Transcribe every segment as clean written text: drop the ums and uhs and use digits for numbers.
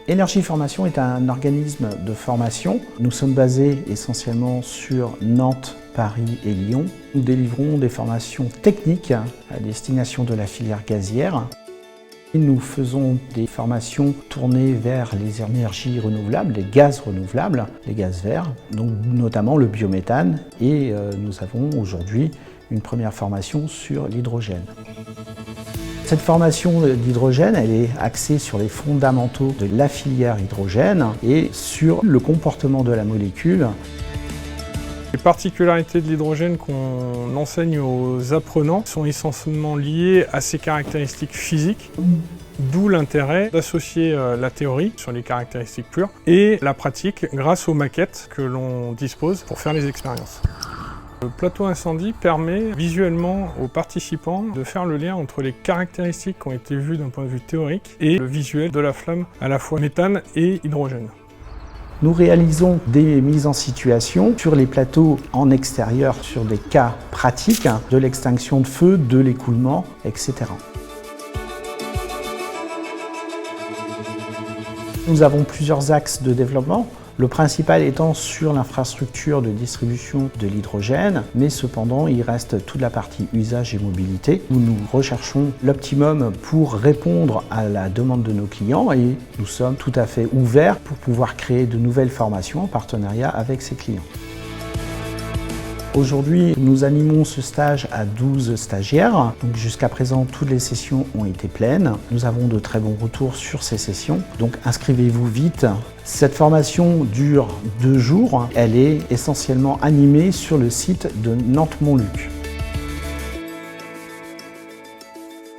Énergie Formation est un organisme de formation. Nous sommes basés essentiellement sur Nantes, Paris et Lyon. Nous délivrons des formations techniques à destination de la filière gazière. Nous faisons des formations tournées vers les énergies renouvelables, les gaz renouvelables, les gaz verts, donc notamment le biométhane. Et nous avons aujourd'hui une première formation sur l'hydrogène. Cette formation d'hydrogène, elle est axée sur les fondamentaux de la filière hydrogène et sur le comportement de la molécule. Les particularités de l'hydrogène qu'on enseigne aux apprenants sont essentiellement liées à ses caractéristiques physiques, d'où l'intérêt d'associer la théorie sur les caractéristiques pures et la pratique grâce aux maquettes que l'on dispose pour faire les expériences. Le plateau incendie permet visuellement aux participants de faire le lien entre les caractéristiques qui ont été vues d'un point de vue théorique et le visuel de la flamme, à la fois méthane et hydrogène. Nous réalisons des mises en situation sur les plateaux en extérieur sur des cas pratiques, de l'extinction de feu, de l'écoulement, etc. Nous avons plusieurs axes de développement. Le principal étant sur l'infrastructure de distribution de l'hydrogène, mais cependant il reste toute la partie usage et mobilité où nous recherchons l'optimum pour répondre à la demande de nos clients et nous sommes tout à fait ouverts pour pouvoir créer de nouvelles formations en partenariat avec ces clients. Aujourd'hui, nous animons ce stage à 12 stagiaires. Donc jusqu'à présent, toutes les sessions ont été pleines. Nous avons de très bons retours sur ces sessions. Donc inscrivez-vous vite. Cette formation dure 2 jours. Elle est essentiellement animée sur le site de Nantes-Montluc.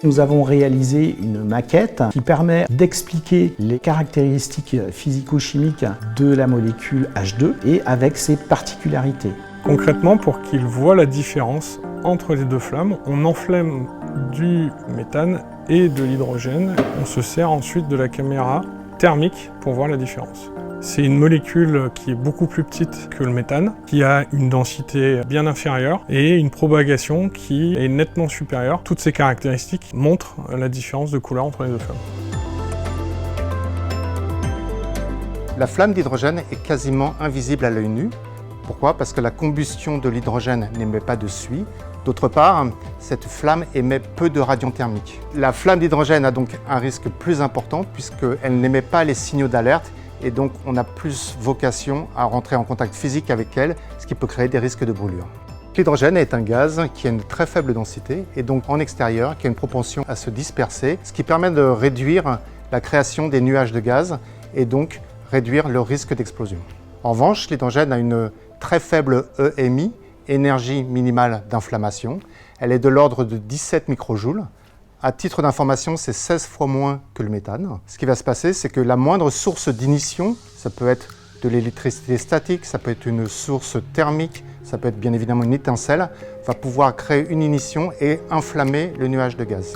Nous avons réalisé une maquette qui permet d'expliquer les caractéristiques physico-chimiques de la molécule H2 et avec ses particularités. Concrètement, pour qu'ils voient la différence entre les deux flammes, on enflamme du méthane et de l'hydrogène. On se sert ensuite de la caméra thermique pour voir la différence. C'est une molécule qui est beaucoup plus petite que le méthane, qui a une densité bien inférieure et une propagation qui est nettement supérieure. Toutes ces caractéristiques montrent la différence de couleur entre les deux flammes. La flamme d'hydrogène est quasiment invisible à l'œil nu. Pourquoi? Parce que la combustion de l'hydrogène n'émet pas de suie. D'autre part, cette flamme émet peu de radiant thermique. La flamme d'hydrogène a donc un risque plus important puisqu'elle n'émet pas les signaux d'alerte et donc on a plus vocation à rentrer en contact physique avec elle, ce qui peut créer des risques de brûlure. L'hydrogène est un gaz qui a une très faible densité et donc en extérieur qui a une propension à se disperser, ce qui permet de réduire la création des nuages de gaz et donc réduire le risque d'explosion. En revanche, l'hydrogène a une très faible EMI, énergie minimale d'inflammation. Elle est de l'ordre de 17 microjoules. À titre d'information, c'est 16 fois moins que le méthane. Ce qui va se passer, c'est que la moindre source d'ignition, ça peut être de l'électricité statique, ça peut être une source thermique, ça peut être bien évidemment une étincelle, va pouvoir créer une ignition et inflammer le nuage de gaz.